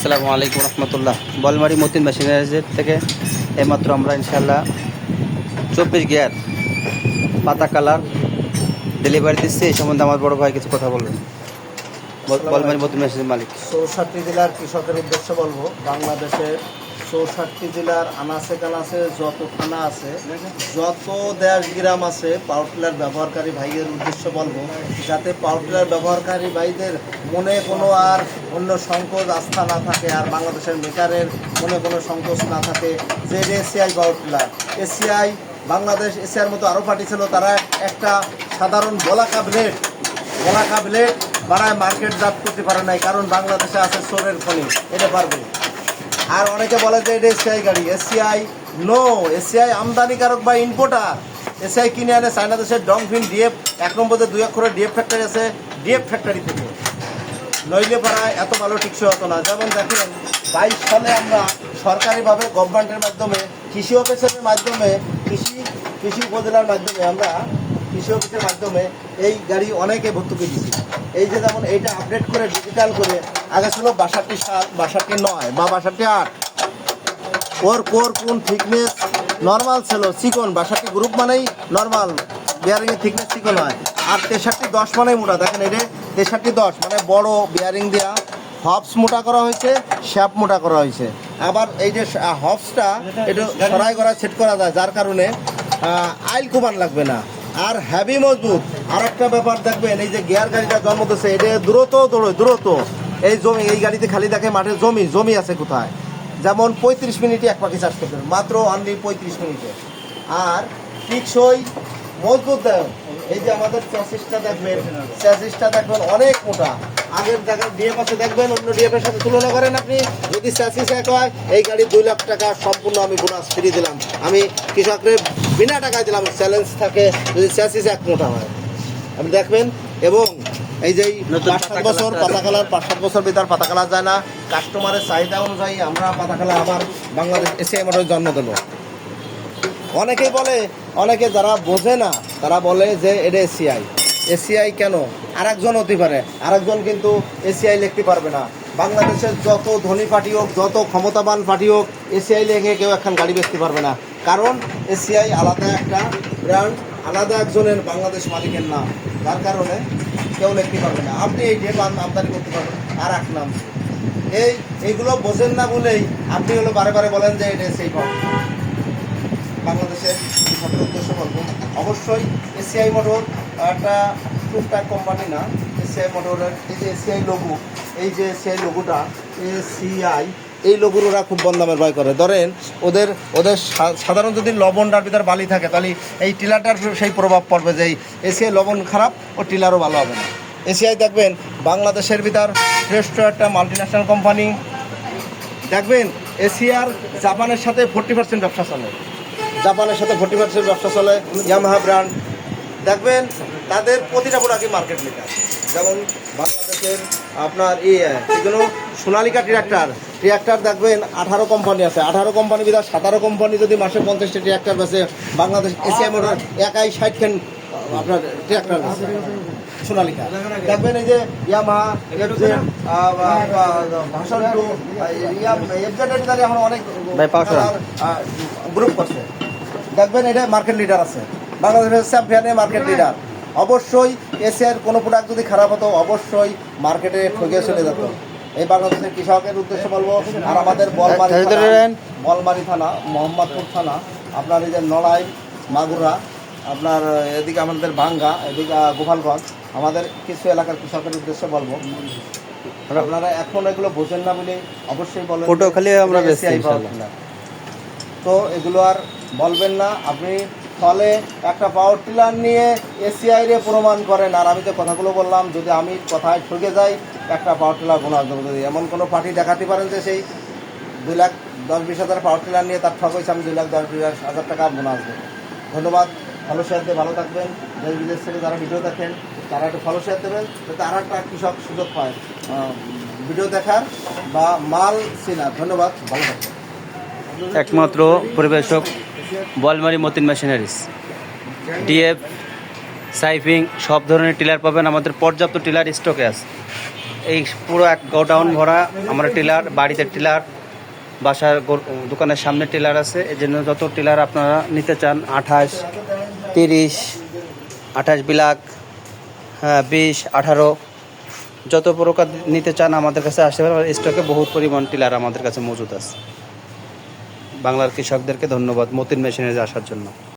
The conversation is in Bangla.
আসসালামু আলাইকুম রহমতুল্লাহ। বলমারি মতিন মেশিনারিজের থেকে এইমাত্র আমরা ইনশাল্লাহ 24 গিয়ার পাতা কালার ডেলিভারি দিচ্ছি। এই সম্বন্ধে আমার বড় ভাই কিছু কথা বলবেন। বলমারি মতিন মেশিনের মালিক। 64 জেলার কৃষকের উদ্দেশ্যে বলবো, বাংলাদেশের 64 জেলার আনাচে কানাচে যত থানা আছে, যত দেশ গ্রাম আছে, পাওয়ার টিলার ব্যবহারকারী ভাইয়ের উদ্দেশ্যে বলবো যাতে পাওয়ার টিলার ব্যবহারকারী ভাইদের মনে কোনো আর অন্য সংকোচ আস্থা না থাকে, আর বাংলাদেশের মেকারের মনে কোনো সংকোচ না থাকে যে ACI power tiller, ACI Bangladesh এশিয়ার মতো আরও পার্টি ছিল, তারা একটা সাধারণ বলাকা ব্লেড বাড়ায় মার্কেট জাত করতে পারে নাই, কারণ বাংলাদেশে আছে সোরের খনি, এটা পারবে। আর অনেকে বলে যে এটা এসিআই গাড়ি, এসিআই নো, এসিআই আমদানিকারক বা ইম্পোর্টার। এসিআই কিনে আনে চায়না দেশের ডংফিন ডিএফ 1 নম্বরে 2 অক্ষরের ডিএফ ফ্যাক্টরি আছে, ডিএফ ফ্যাক্টরি থেকে, নইলে পাড়ায় এত ভালো টিকসই হতো না। যেমন দেখেন 22 সালে আমরা সরকারিভাবে গভর্নমেন্টের মাধ্যমে কৃষি অফিসের মাধ্যমে কৃষি উপজেলার মাধ্যমে আমরা কৃষি অফিসের মাধ্যমে এই গাড়ি অনেকে ভর্তুকি দিচ্ছি। এই যে যেমন এইটা আপডেট করে ডিজিটাল করে, আগে ছিল 62/7, 62/9 বা 62/8, ওর কোন থিকনেস নর্মাল ছিল, চিকন। 62 গ্রুপ মানেই নর্মাল, বিয়ারিংয়ের থিকনেস চিকন হয়। আর 63/10 মানেই মোটা। দেখেন এটা 63/10 মানে বড় বিয়ারিং দেওয়া, হবস মোটা করা হয়েছে, শ্যাপ মোটা করা হয়েছে। আবার এই যে হবসটা এটা সরাই করা সেট করা যায়, যার কারণে আইল কুমান লাগবে না, আর হেভি মজবুত। আর একটা ব্যাপার দেখবেন, এই যে গিয়ার গাড়িটা জন্ম দিচ্ছে, এটা দ্রুত এই জমি, এই গাড়িতে খালি দেখে মাঠে জমি আছে কোথায়। যেমন 35 মিনিটে এক পাখি চাষ করতে, মাত্র অনলি 35 মিনিটে। আর টিকসই মজবুত দেয়। এই যে আমাদের চ্যাসিসটা দেখবেন অনেক মোটা। আগের জায়গায় ডিএফ আছে দেখবেন, অন্য ডিএফ এর সাথে তুলনা করেন আপনি, যদি চ্যাসিস এক হয়, এই গাড়ি 2 লাখ টাকা সম্পূর্ণ আমি বোনাস ফ্রি দিলাম, আমি কৃষকদের বিনা টাকায় দিলাম। চ্যালেঞ্জ থাকে যদি চ্যাসিস এক মোটা হয়, আপনি দেখবেন। এবং এই যে 5-7 বছর পাতা কালার, 5-7 বছর ভিতর পাতা কালার যায় না। কাস্টমারের চাহিদা অনুযায়ী আমরা পাতা কালার আবার বাংলাদেশ এসিআই মোটরের জন্ম দেবো। অনেকেই বলে, অনেকে যারা বোঝে না তারা বলে যে এটা এসিআই কেন, আরেকজন হতে পারে, আরেকজন কিন্তু এসিআই লিখতে পারবে না। বাংলাদেশের যত ধনী পার্টি হোক, যত ক্ষমতাবান পার্টি হোক, এসিআই লেখে কেউ একখান গাড়ি বেচতে পারবে না, কারণ এসিআই আলাদা একটা ব্র্যান্ড, আলাদা একজনের বাংলাদেশ মালিকের নাম, যার কারণে কেউ লিখতে পারবে না। আপনি এই ডেপ আমদানি করতে পারবেন আর এক নাম। এইগুলো বোঝেন না বলেই আপনি হলো বারে বলেন যে এটা এসিআই পাবেন। বাংলাদেশের কৃষকের উদ্দেশ্য বলবো, অবশ্যই এসিআই মোটর একটা টুকটাক কোম্পানি না। এসিআই মোটরের এই যে এসিআই লোগো, এই যে এসিআই লোগোটা, এসিআই, এই লোগোর ওরা খুব বন্দামের ভয় করে। ধরেন ওদের সাধারণ যদি লবণটার ভিতর বালি থাকে, তাহলে এই টিলারটার সেই প্রভাব পড়বে যে এসিআই লবণ খারাপ, ও টিলারও ভালো হবে না। এসিআই দেখবেন বাংলাদেশের ভিতর শ্রেষ্ঠ একটা মাল্টিন্যাশনাল কোম্পানি। দেখবেন এশিয়ার জাপানের সাথে 40% ব্যবসা চলে, জাপানের সাথে 40% ব্যবসা চলে। ইয়ামাহা ব্র্যান্ড দেখবেন তাদের প্রতিটা প্রোডাক্টই মার্কেট লিডার। যেমন বাংলাদেশের আপনার এগুলো সোনালিকা ট্রাক্টর দেখবেন 18 কোম্পানি আছে, 18 কোম্পানি বিধার 17 কোম্পানি যদি মাসে 50টা ট্রাক্টর বেছে, বাংলাদেশ এসিআই মোটর একাই 60খান আপনার ট্রাক্টর আছে সোনালিকা। দেখবেন এই যে ইয়ামাহা ভাষণ টু এফজেড এখন অনেক গ্রুপ করছে, দেখবেন এটা মার্কেট লিডার আছে, বাংলাদেশের চ্যাম্পিয়নের মার্কেট লিডার। অবশ্যই এসিআইয়ের কোনো প্রোডাক্ট যদি খারাপ হতো, অবশ্যই মার্কেটে ঠকে চলে যেত। এই বাংলাদেশের কৃষকের উদ্দেশ্যে বলবো। আর আমাদের বলমারি থানা, মোহাম্মদপুর থানা, আপনার এই যে নড়াই, মাগুরা, আপনার এদিকে আমাদের ভাঙ্গা, এদিকে গোপালগঞ্জ, আমাদের কিছু এলাকার কৃষকের উদ্দেশ্যে বলবো, আপনারা এখন এগুলো বোঝেন না বলে অবশ্যই বলেন পটুয়াখালী আমরা এসিআই তো এগুলো আর বলবেন না। আপনি ফলে একটা পাওয়ার টিলার নিয়ে এসিআই রে প্রমাণ করেন। আর আমি তো কথাগুলো বললাম, যদি আমি কথায় ঠকে যাই, একটা পাওয়ার টিলার বোনাস দেবো। যদি এমন কোনো পার্টি দেখাতে পারেন যে সেই 2,10,20 হাজার পাওয়ার টিলার নিয়ে তার ঠক হয়েছে, আমি 2,10,20,000 টাকা বোনাস দেবো। ধন্যবাদ। ফলো শেয়ার দিয়ে ভালো থাকবেন। দেশ বিদেশ থেকে যারা ভিডিও দেখেন তারা একটু ফলো শেয়ার দেবেন, যাতে আর একটা কৃষক সুযোগ পায় ভিডিও দেখার বা মাল চেনার। ধন্যবাদ, ভালো থাকবেন। একমাত্র পরিবেশক বলমারি মতিন মেশিনারিজ, ডিএফ, সাইফিং সব ধরনের টিলার পাবেন, আমাদের পর্যাপ্ত টিলার স্টকে আছে। এই পুরো এক গোডাউন ভরা আমরা টিলার, বাড়িতে টিলার, বাসার দোকানের সামনে টিলার আছে। এই জন্য যত টিলার আপনারা নিতে চান 28, 30, 28 বিলাক, হ্যাঁ 20, 18 যত প্রকার নিতে চান আমাদের কাছে আসতে পারেন। স্টকে বহুত পরিমাণ টিলার আমাদের কাছে মজুদ আছে। বাংলার কৃষকদেরকে ধন্যবাদ মতিন মেশিনারি আসার জন্য।